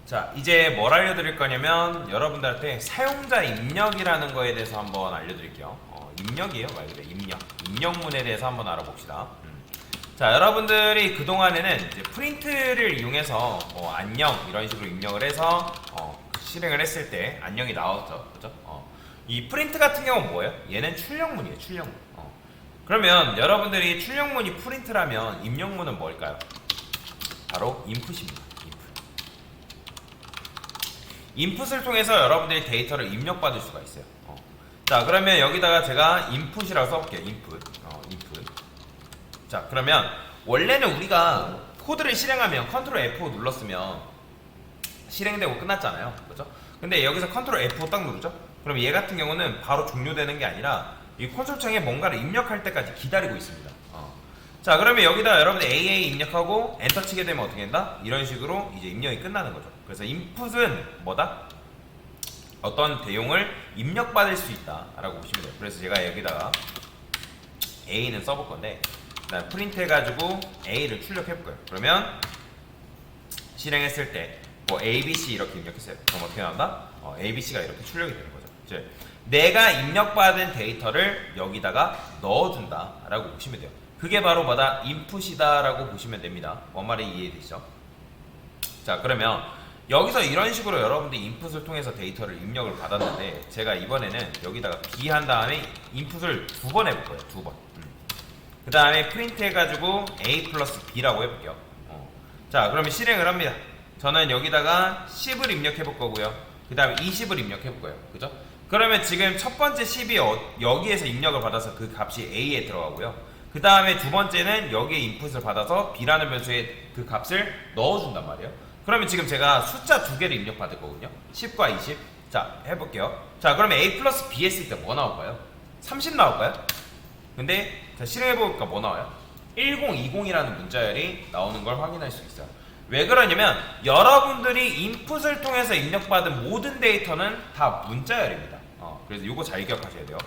자, 이제 뭘 알려드릴 거냐면 여러분들한테 사용자 입력이라는 거에 대해서 한번 알려드릴게요. 입력이에요, 말 그대로 입력. 입력문에 대해서 한번 알아봅시다. 자, 여러분들이 그동안에는 이제 프린트를 이용해서 안녕 이런 식으로 입력을 해서 실행을 했을 때 안녕이 나왔죠, 그죠? 이 프린트 같은 경우는 뭐예요? 얘는 출력문이에요, 출력문. 그러면 여러분들이 출력문이 프린트라면 입력문은 뭘까요? 바로 인풋입니다. 인풋을 통해서 여러분들이 데이터를 입력받을 수가 있어요. 자, 그러면 여기다가 제가 인풋이라고 써볼게요. 인풋. 자, 그러면 원래는 우리가 코드를 실행하면 컨트롤 F5 눌렀으면 실행되고 끝났잖아요. 그죠? 근데 여기서 컨트롤 F5 딱 누르죠? 그럼 얘 같은 경우는 바로 종료되는 게 아니라 이 콘솔 창에 뭔가를 입력할 때까지 기다리고 있습니다. 자, 그러면 여기다 여러분들 AA 입력하고 엔터 치게 되면 어떻게 된다? 이런 식으로 이제 입력이 끝나는 거죠. 그래서 인풋은 뭐다? 어떤 내용을 입력받을 수 있다라고 보시면 돼요. 그래서 제가 여기다가 A는 써볼 건데, 그다음 프린트 해가지고 A를 출력해볼 거예요. 그러면 실행했을 때 뭐 ABC 이렇게 입력했어요. 그럼 어떻게 나온다? ABC가 이렇게 출력이 되는 거죠. 이제 내가 입력받은 데이터를 여기다가 넣어준다라고 보시면 돼요. 그게 바로 뭐다? 인풋이다라고 보시면 됩니다. 뭔 말이 이해되시죠? 자, 그러면 여기서 이런 식으로 여러분들이 인풋을 통해서 데이터를 입력을 받았는데, 제가 이번에는 여기다가 B 한 다음에 인풋을 2번 해볼 거예요. 2번. 그 다음에 프린트 해가지고 A 플러스 B라고 해볼게요. 자, 그러면 실행을 합니다. 저는 여기다가 10을 입력해 볼 거고요. 그 다음에 20을 입력해 볼 거예요. 그죠? 그러면 지금 첫 번째 10이 여기에서 입력을 받아서 그 값이 A에 들어가고요. 그 다음에 두 번째는 여기에 인풋을 받아서 B라는 변수에 그 값을 넣어준단 말이에요. 그러면 지금 제가 숫자 2개를 입력받을 거거든요. 10과 20. 자, 해볼게요. 자, 그러면 A 플러스 B 했을 때 뭐 나올까요? 30 나올까요? 근데 자, 실행해보니까 뭐 나와요? 1020이라는 문자열이 나오는 걸 확인할 수 있어요. 왜 그러냐면 여러분들이 인풋을 통해서 입력받은 모든 데이터는 다 문자열입니다. 그래서 이거 잘 기억하셔야 돼요.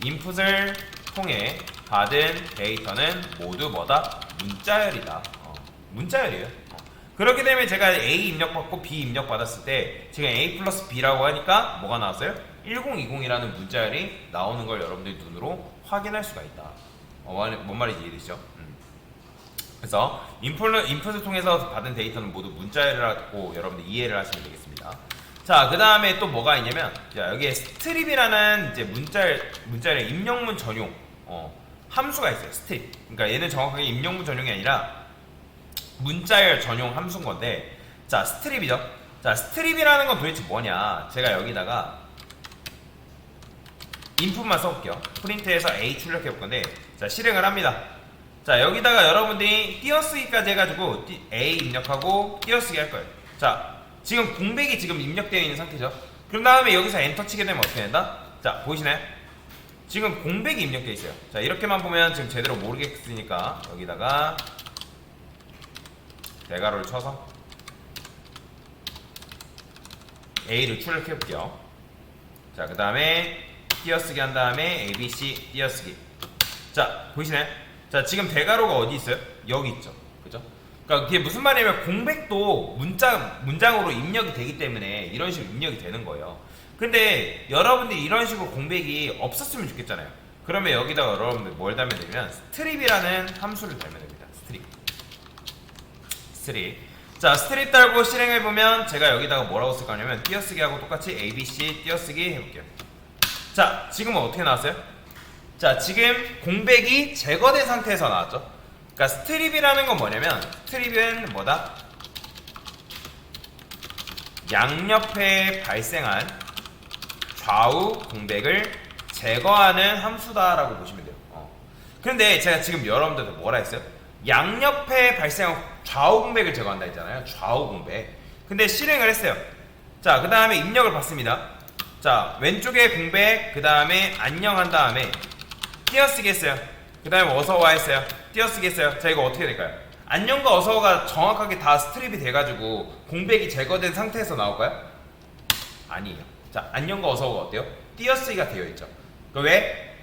인풋을 통해 받은 데이터는 모두 뭐다? 문자열이다. 문자열이에요. 그렇게 되면 제가 A 입력받고 B 입력받았을 때 지금 A 플러스 B라고 하니까 뭐가 나왔어요? 1020이라는 문자열이 나오는 걸 여러분들이 눈으로 확인할 수가 있다. 뭔 말인지 이해되시죠? 그래서 인풋을 통해서 받은 데이터는 모두 문자열이라고 여러분들 이해를 하시면 되겠습니다. 자, 그 다음에 또 뭐가 있냐면, 자, 여기에 스트립이라는 이제 문자열의 입력문 전용 함수가 있어요. 스트립. 그러니까 얘는 정확하게 입력문 전용이 아니라 문자열 전용 함수인 건데, 자, 스트립이죠. 자, 스트립이라는 건 도대체 뭐냐? 제가 여기다가 인풋만 써볼게요. 프린트해서 A 출력해 볼 건데, 자, 실행을 합니다. 자, 여기다가 여러분들이 띄어쓰기까지 해가지고 A 입력하고 띄어쓰기 할 거예요. 자, 지금 공백이 지금 입력되어 있는 상태죠. 그럼 다음에 여기서 엔터 치게 되면 어떻게 된다? 자, 보이시나요? 지금 공백이 입력되어 있어요. 자, 이렇게만 보면 지금 제대로 모르겠으니까 여기다가 대괄호를 쳐서 A를 출력해 볼게요. 자, 그 다음에 띄어쓰기 한 다음에 ABC 띄어쓰기. 자, 보이시나요? 자, 지금 대괄호가 어디 있어요? 여기 있죠. 그죠? 그러니까 그게 무슨 말이냐면 공백도 문장으로 입력이 되기 때문에 이런 식으로 입력이 되는 거예요. 근데 여러분들이 이런 식으로 공백이 없었으면 좋겠잖아요. 그러면 여기다가 여러분들 뭘 달면 되냐면 스트립이라는 함수를 달면 됩니다. 스트립. 자, 스트립 달고 실행해보면 제가 여기다가 뭐라고 쓸 거냐면 띄어쓰기하고 똑같이 ABC 띄어쓰기 해볼게요. 자, 지금은 어떻게 나왔어요? 자, 지금 공백이 제거된 상태에서 나왔죠. 그러니까 스트립이라는 건 뭐냐면, 스트립은 뭐다? 양옆에 발생한 좌우 공백을 제거하는 함수다라고 보시면 돼요. 그런데 제가 지금 여러분들한테 뭐라 했어요? 양옆에 발생한 좌우 공백을 제거한다 했잖아요. 좌우 공백. 근데 실행을 했어요. 자, 그 다음에 입력을 받습니다. 자, 왼쪽에 공백, 그 다음에 안녕 한 다음에 띄어쓰기 했어요. 그 다음에 어서와 했어요. 띄어쓰기 했어요. 자, 이거 어떻게 될까요? 안녕과 어서와가 정확하게 다 스트립이 돼가지고 공백이 제거된 상태에서 나올까요? 아니에요. 자, 안녕과 어서와가 어때요? 띄어쓰기가 되어 있죠. 왜?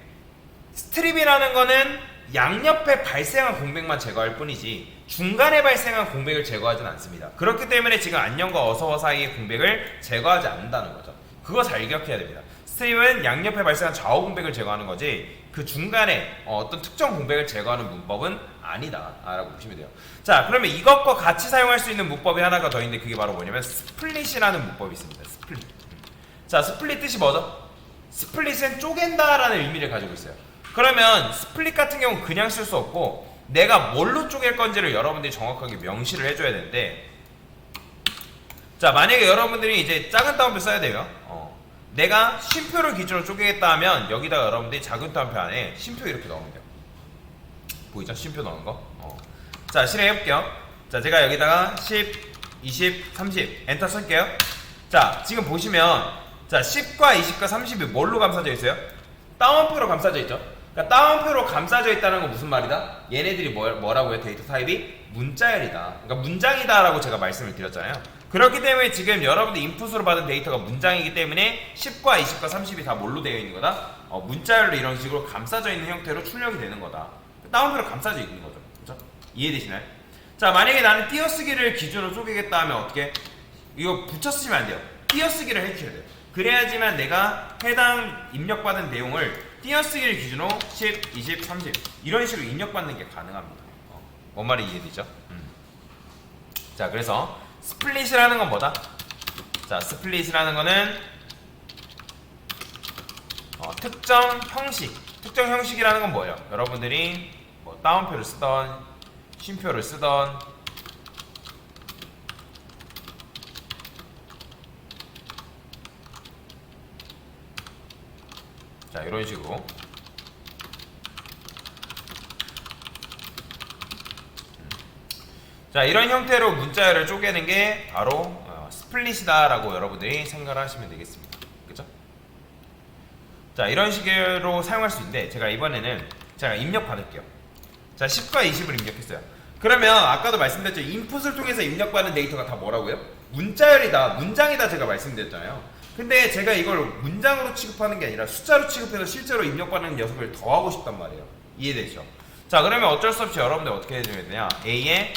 스트립이라는 거는 양옆에 발생한 공백만 제거할 뿐이지 중간에 발생한 공백을 제거하진 않습니다. 그렇기 때문에 지금 안녕과 어서와 사이의 공백을 제거하지 않는다는 거죠. 그거 잘 기억해야 됩니다. 스트림은 양옆에 발생한 좌우 공백을 제거하는 거지 그 중간에 어떤 특정 공백을 제거하는 문법은 아니다 라고 보시면 돼요. 자, 그러면 이것과 같이 사용할 수 있는 문법이 하나가 더 있는데 그게 바로 뭐냐면 스플릿이라는 문법이 있습니다. 스플릿. 자, 스플릿 뜻이 뭐죠? 스플릿은 쪼갠다 라는 의미를 가지고 있어요. 그러면 스플릿 같은 경우는 그냥 쓸 수 없고 내가 뭘로 쪼갤 건지를 여러분들이 정확하게 명시를 해줘야 되는데, 자, 만약에 여러분들이 이제 작은 따옴표 써야 돼요. 내가 쉼표를 기준으로 쪼개겠다 하면 여기다가 여러분들이 작은 따옴표 안에 쉼표 이렇게 넣으면 돼요. 보이죠? 쉼표 넣은 거. 자, 실행해볼게요. 자, 제가 여기다가 10, 20, 30 엔터 쓸게요. 자, 지금 보시면 자, 10과 20과 30이 뭘로 감싸져 있어요? 따옴표로 감싸져 있죠. 그러니까 따옴표로 감싸져 있다는 건 무슨 말이다? 얘네들이 뭐라고요? 데이터 타입이 문자열이다. 그러니까 문장이다 라고 제가 말씀을 드렸잖아요. 그렇기 때문에 지금 여러분들 인풋으로 받은 데이터가 문장이기 때문에 10과 20과 30이 다 뭘로 되어 있는 거다? 문자열로 이런 식으로 감싸져 있는 형태로 출력이 되는 거다. 따옴표로 감싸져 있는 거죠. 그렇죠? 이해되시나요? 자, 만약에 나는 띄어쓰기를 기준으로 쪼개겠다 하면 어떻게? 이거 붙여 쓰시면 안 돼요. 띄어쓰기를 해주셔야 돼요. 그래야지만 내가 해당 입력받은 내용을 띄어쓰기를 기준으로 10, 20, 30 이런 식으로 입력받는 게 가능합니다. 뭔 말이 이해되죠? 자, 그래서 스플릿이라는 건 뭐다? 자, 스플릿이라는 거는 특정 형식이라는 건 뭐예요? 여러분들이 뭐 따옴표를 쓰던 쉼표를 쓰던 자, 이런 식으로 자, 이런 형태로 문자열을 쪼개는 게 바로 스플릿이다 라고 여러분들이 생각을 하시면 되겠습니다. 그쵸? 자, 이런 식으로 사용할 수 있는데 제가 이번에는 제가 입력 받을게요. 자, 10과 20을 입력했어요. 그러면 아까도 말씀드렸죠. 인풋을 통해서 입력받는 데이터가 다 뭐라고요? 문자열이다, 문장이다 제가 말씀드렸잖아요. 근데 제가 이걸 문장으로 취급하는 게 아니라 숫자로 취급해서 실제로 입력받는 녀석을 더하고 싶단 말이에요. 이해되죠? 자, 그러면 어쩔 수 없이 여러분들 어떻게 해줘야 되냐? A에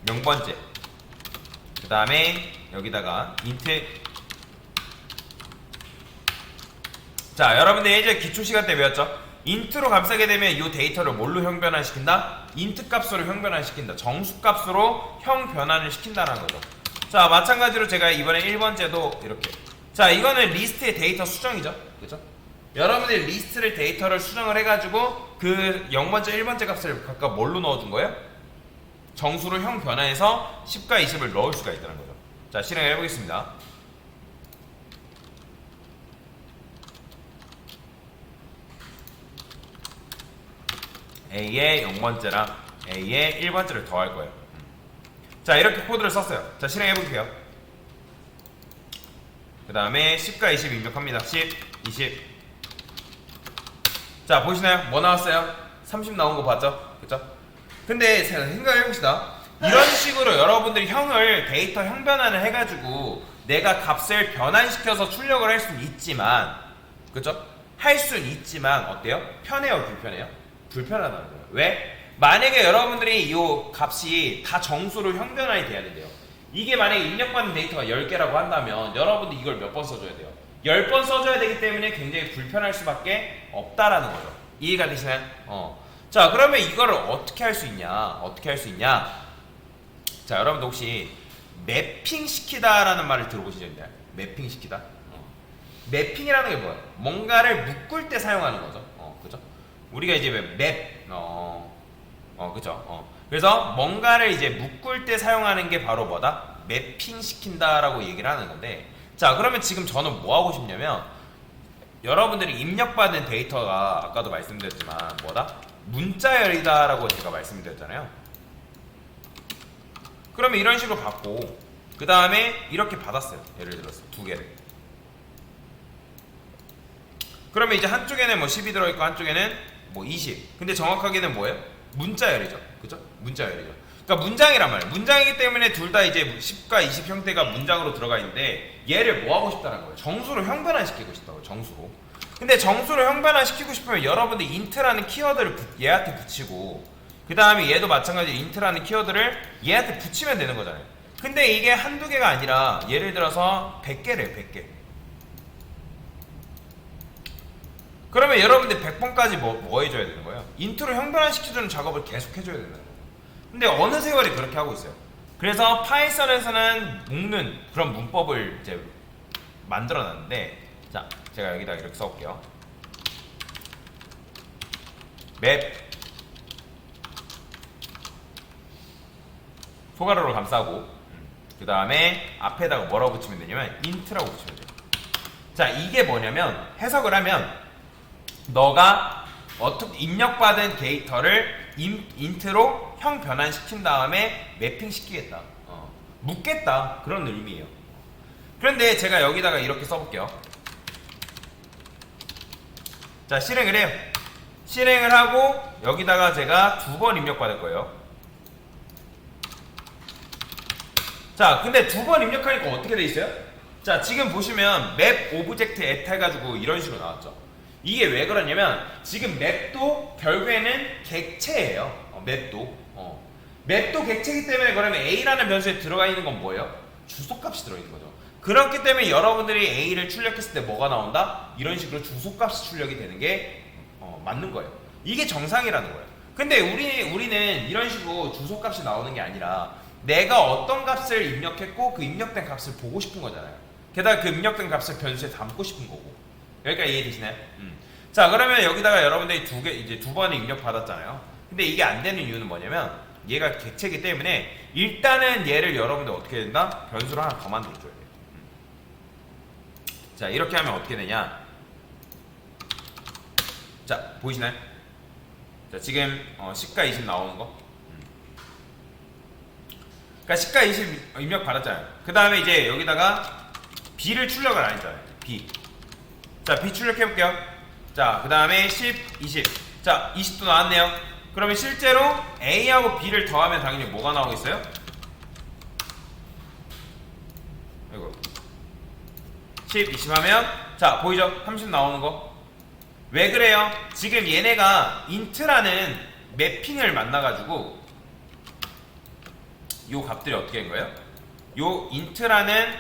0번째 그 다음에 여기다가 인트. 자, 여러분들 예전에 기초시간 때 배웠죠? 인트로 감싸게 되면 이 데이터를 뭘로 형 변환시킨다? 인트 값으로 형 변환시킨다. 정수 값으로 형 변환을 시킨다는 거죠. 자, 마찬가지로 제가 이번에 1번째도 이렇게. 자, 이거는 리스트의 데이터 수정이죠. 그죠? 여러분들이 리스트를 데이터를 수정을 해가지고 그 0번째, 1번째 값을 각각 뭘로 넣어준 거예요? 정수로 형 변화해서 10과 20을 넣을 수가 있다는 거죠. 자, 실행을 해보겠습니다. A에 0번째랑 A에 1번째를 더할 거예요. 자, 이렇게 코드를 썼어요. 자, 실행해볼게요. 그 다음에 10과 20 입력합니다. 10, 20. 자, 보시나요? 뭐 나왔어요? 30 나온 거 봤죠? 그쵸? 근데 생각해봅시다. 이런 식으로 여러분들이 형을 데이터 형 변환을 해가지고 내가 값을 변환시켜서 출력을 할 수는 있지만, 그쵸? 할 수는 있지만 어때요? 편해요, 불편해요? 불편하다는 거예요. 왜? 만약에 여러분들이 이 값이 다 정수로 형 변환이 돼야 된대요. 이게 만약에 입력받는 데이터가 10개라고 한다면 여러분들 이걸 몇 번 써줘야 돼요? 10번 써줘야 되기 때문에 굉장히 불편할 수밖에 없다라는 거죠. 이해가 되시나요? 자, 그러면 이거를 어떻게 할 수 있냐? 어떻게 할 수 있냐? 자, 여러분들 혹시 매핑 시키다라는 말을 들어보신 적 있나요? 매핑 시키다? 매핑이라는 게 뭐예요? 뭔가를 묶을 때 사용하는 거죠. 그죠? 우리가 이제 그죠? 그래서 뭔가를 이제 묶을 때 사용하는 게 바로 뭐다? 매핑 시킨다라고 얘기를 하는 건데, 자, 그러면 지금 저는 뭐 하고 싶냐면 여러분들이 입력받은 데이터가 아까도 말씀드렸지만 뭐다? 문자열이다라고 제가 말씀드렸잖아요. 그러면 이런 식으로 받고 그 다음에 이렇게 받았어요. 예를 들어서 두 개를. 그러면 이제 한쪽에는 뭐 10이 들어있고 한쪽에는 뭐 20. 근데 정확하게는 뭐예요? 문자열이죠. 그죠? 문자열이죠. 그러니까 문장이란 말이에요. 문장이기 때문에 둘 다 이제 10과 20 형태가 문장으로 들어가 있는데 얘를 뭐 하고 싶다는 거예요? 정수로 형 변환시키고 싶다고. 정수로. 근데 정수로 형변화시키고 싶으면 여러분들 int라는 키워드를 얘한테 붙이고 그 다음에 얘도 마찬가지로 int라는 키워드를 얘한테 붙이면 되는 거잖아요. 근데 이게 한두 개가 아니라 예를 들어서 100개래요. 100개. 그러면 여러분들 100번까지 뭐 해줘야 되는 거예요? 인트로 형변화시켜주는 작업을 계속 해줘야 되는 거예요. 근데 어느 세월에 그렇게 하고 있어요. 그래서 파이썬에서는 묶는 그런 문법을 이제 만들어놨는데, 자, 제가 여기다 이렇게 써볼게요. 맵 소가로로 감싸고, 그 다음에 앞에다가 뭐라고 붙이면 되냐면 int라고 붙이면 돼요. 자, 이게 뭐냐면 해석을 하면 너가 어떻게 입력받은 데이터를 int로 형 변환시킨 다음에 매핑시키겠다, 묶겠다, 그런 의미예요. 그런데 제가 여기다가 이렇게 써볼게요. 자, 실행을 해요. 실행을 하고 여기다가 제가 2번 입력받을 거예요. 자, 근데 2번 입력하니까 어떻게 돼 있어요? 자, 지금 보시면 맵 오브젝트 at 해가지고 이런 식으로 나왔죠. 이게 왜 그러냐면 지금 맵도 결국에는 객체예요. 맵도 객체이기 때문에, 그러면 a라는 변수에 들어가 있는 건 뭐예요? 주소값이 들어있는 거죠. 그렇기 때문에 여러분들이 a를 출력했을 때 뭐가 나온다? 이런 식으로 주소값이 출력이 되는 게 맞는 거예요. 이게 정상이라는 거예요. 근데 우리는 이런 식으로 주소값이 나오는 게 아니라 내가 어떤 값을 입력했고 그 입력된 값을 보고 싶은 거잖아요. 게다가 그 입력된 값을 변수에 담고 싶은 거고. 여기까지 이해되시나요? 자, 그러면 여기다가 여러분들이 이제 2번을 입력 받았잖아요. 근데 이게 안 되는 이유는 뭐냐면 얘가 객체이기 때문에 일단은 얘를 여러분들 어떻게 된다? 변수를 하나 더 만들어줘야 돼요. 자, 이렇게 하면 어떻게 되냐? 자, 보이시나요? 자, 지금 10과 20 나오는 거. 그러니까 10과 20 입력 받았잖아요. 그 다음에 이제 여기다가 B를 출력을 안 했잖아요. B. 자, B 출력해볼게요. 자, 그 다음에 10, 20. 자, 20도 나왔네요. 그러면 실제로 A하고 B를 더하면 당연히 뭐가 나오겠어요? 이거 10, 20 하면, 자, 보이죠? 30 나오는 거. 왜 그래요? 지금 얘네가 int라는 매핑을 만나가지고 요 값들이 어떻게 된 거예요? 요 int라는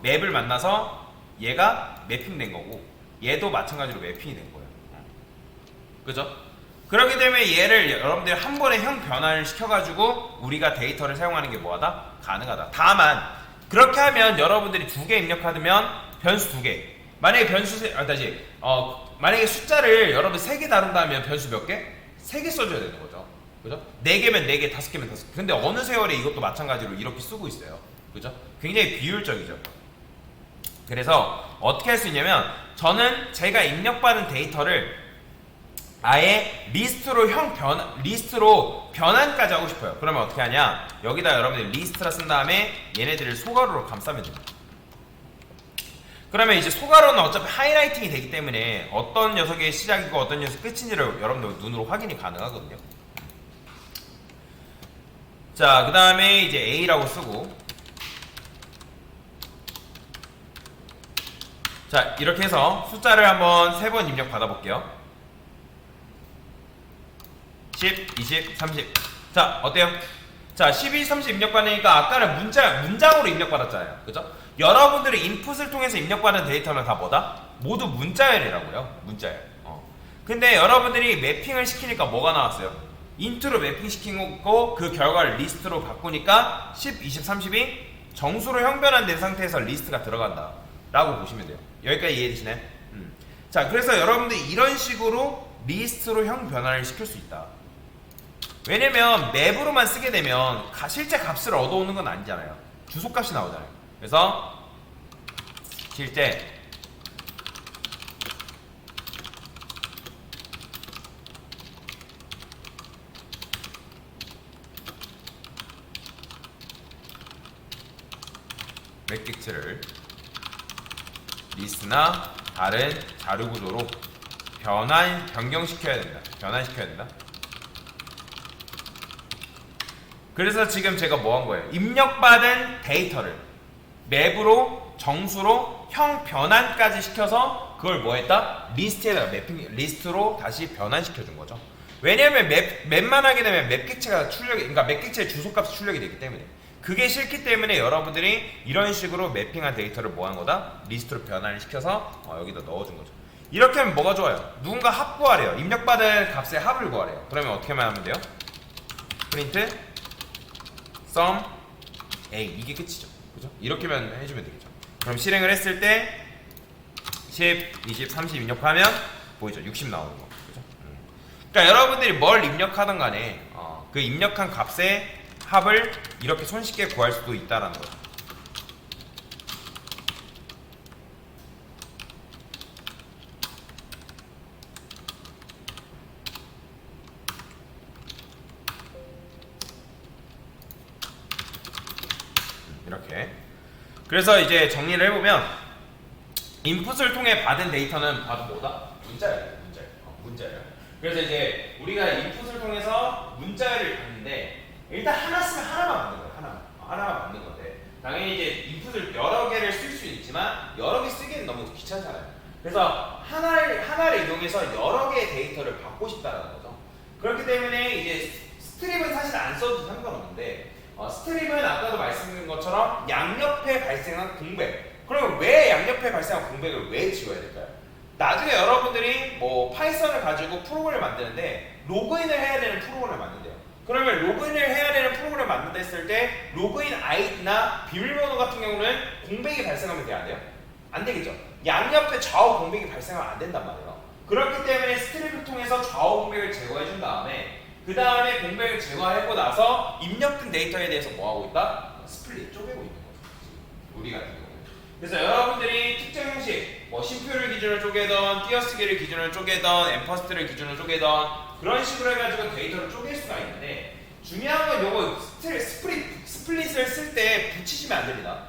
맵을 만나서 얘가 매핑된 거고, 얘도 마찬가지로 매핑이 된 거예요. 그죠? 그렇기 때문에 얘를 여러분들이 한 번에 형 변환을 시켜가지고 우리가 데이터를 사용하는 게 뭐하다? 가능하다. 다만 그렇게 하면 여러분들이 2개 입력하면 변수 2개. 만약에 만약에 숫자를 여러분 3개 다룬다면 변수 몇 개? 3개 써줘야 되는 거죠. 그죠? 4개면 4개, 5개면 5개. 근데 어느 세월에 이것도 마찬가지로 이렇게 쓰고 있어요. 그죠? 굉장히 비효율적이죠. 그래서 어떻게 할 수 있냐면 저는 제가 입력받은 데이터를 아예 리스트로 변환까지 하고 싶어요. 그러면 어떻게 하냐? 여기다 여러분들 리스트라 쓴 다음에 얘네들을 소가로로 감싸면 됩니다. 그러면 이제 소가로는 어차피 하이라이팅이 되기 때문에 어떤 녀석의 시작이고 어떤 녀석의 끝인지를 여러분들 눈으로 확인이 가능하거든요. 자, 그 다음에 이제 A라고 쓰고, 자, 이렇게 해서 숫자를 한번 3번 입력 받아볼게요. 10, 20, 30. 자, 어때요? 자, 12, 30 입력 받으니까 아까는 문장으로 입력 받았잖아요. 그죠? 여러분들이 인풋을 통해서 입력받은 데이터는 다 뭐다? 모두 문자열이라고요. 문자열. 근데 여러분들이 매핑을 시키니까 뭐가 나왔어요? 인트로 매핑 시킨 거고 그 결과를 리스트로 바꾸니까 10, 20, 30이 정수로 형변환된 상태에서 리스트가 들어간다 라고 보시면 돼요. 여기까지 이해되시나요? 자, 그래서 여러분들이 이런 식으로 리스트로 형 변환을 시킬 수 있다. 왜냐면 맵으로만 쓰게 되면 실제 값을 얻어오는 건 아니잖아요. 주소값이 나오잖아요. 그래서 실제 매트릭스를 리스트나 다른 자료 구조로 변경시켜야 된다. 변환시켜야 된다. 그래서 지금 제가 뭐 한 거예요? 입력받은 데이터를 맵으로 정수로 형 변환까지 시켜서 그걸 뭐 했다? 리스트에다가 매핑 리스트로 다시 변환시켜 준 거죠. 왜냐면 맵만 하게 되면 맵 객체가 출력이, 그러니까 맵 객체의 주소값이 출력이 되기 때문에, 그게 싫기 때문에 여러분들이 이런 식으로 매핑한 데이터를 뭐 한 거다? 리스트로 변환을 시켜서 여기다 넣어준 거죠. 이렇게 하면 뭐가 좋아요? 누군가 합 구하래요. 입력받은 값의 합을 구하래요. 그러면 어떻게만 하면 돼요? 프린트 sum a, 이게 끝이죠. 그죠? 이렇게만 해주면 되겠죠. 그럼 실행을 했을 때 10, 20, 30 입력하면 보이죠? 60 나오는 거. 그죠? 그러니까 여러분들이 뭘 입력하든 간에 그 입력한 값의 합을 이렇게 손쉽게 구할 수도 있다라는 거죠. 이렇게. 그래서 이제 정리를 해보면 인풋을 통해 받은 데이터는 바로 뭐다? 문자예요. 문자예요. 그래서 이제 우리가 인풋을 통해서 문자를 받는데 일단 하나 쓰면 하나만 받는 거예요. 하나만 받는 건데 당연히 이제 인풋을 여러 개를 쓸 수 있지만 여러 개 쓰기는 너무 귀찮잖아요. 그래서 하나를 이용해서 여러 개의 데이터를 받고 싶다는 거죠. 그렇기 때문에 이제 스트립은 사실 안 써도 상관없는데 스트립은 아까도 말씀드린 것처럼 양옆에 발생한 공백. 그러면 왜 양옆에 발생한 공백을 왜 지워야 될까요? 나중에 여러분들이 뭐 파이썬을 가지고 프로그램을 만드는데 로그인을 해야 되는 프로그램을 만든대요. 그러면 로그인을 해야 되는 프로그램을 만든다 했을 때 로그인 아이디나 비밀번호 같은 경우는 공백이 발생하면 돼야 돼요? 안 되겠죠. 양옆에 좌우 공백이 발생하면 안 된단 말이에요. 그렇기 때문에 스트립을 통해서 좌우 공백을 제거해 준 다음에 그 다음에 공백을 제거하고 나서 입력된 데이터에 대해서 뭐 하고 있다? 스플릿 쪼개고 있는 거죠. 우리 같은 경우는. 그래서 여러분들이 특정 형식, 뭐 심표를 기준으로 쪼개던, 띄어쓰기를 기준으로 쪼개던, 엠퍼스트를 기준으로 쪼개던 그런 식으로 해가지고 데이터를 쪼갤 수가 있는데 중요한 건 요거 스플릿을 쓸 때 붙이시면 안 됩니다.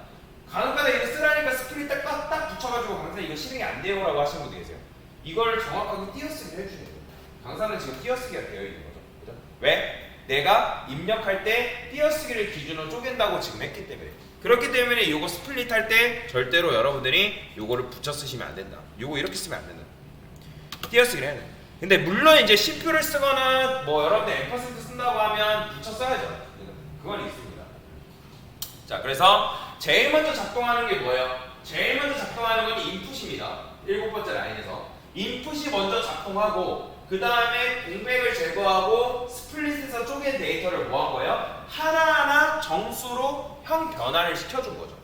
간혹가다 이거 쓰라니까 스플릿 딱 붙여가지고 강사 이거 실행이 안 돼요라고 하시는 분도 계세요. 이걸 정확하게 띄어쓰기를 해주셔야 돼요. 강사는 지금 띄어쓰기가 되어 있는 거죠. 그죠? 왜? 내가 입력할 때 띄어쓰기를 기준으로 쪼갠다고 지금 했기 때문에. 그렇기 때문에 요거 스플릿 할 때 절대로 여러분들이 요거를 붙여 쓰시면 안 된다. 요거 이렇게 쓰면 안 된다. 띄어쓰기를 해야 돼. 근데 물론 이제 심표를 쓰거나 뭐 여러분들 앰퍼센트 쓴다고 하면 붙여 써야죠. 그건 있습니다. 자, 그래서 제일 먼저 작동하는 게 뭐예요? 제일 먼저 작동하는 건 인풋입니다. 7번째 라인에서 인풋이 먼저 작동하고 그 다음에 공백을 제거하고 스플릿에서 쪼갠 데이터를 뭐 한 거예요? 하나하나 정수로 형 변화를 시켜준 거죠.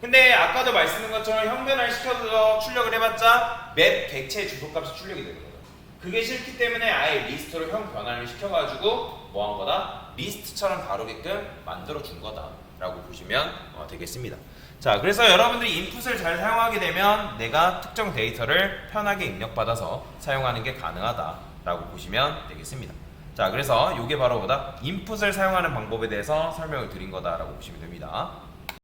근데 아까도 말씀드린 것처럼 형 변화를 시켜서 출력을 해봤자 맵 객체의 주소값이 출력이 되는 거죠. 그게 싫기 때문에 아예 리스트로 형 변환을 시켜가지고 뭐 한 거다? 리스트처럼 다루게끔 만들어 준 거다 라고 보시면 되겠습니다. 자, 그래서 여러분들이 인풋을 잘 사용하게 되면 내가 특정 데이터를 편하게 입력받아서 사용하는 게 가능하다 라고 보시면 되겠습니다. 자, 그래서 이게 바로 뭐다? 인풋을 사용하는 방법에 대해서 설명을 드린 거다 라고 보시면 됩니다.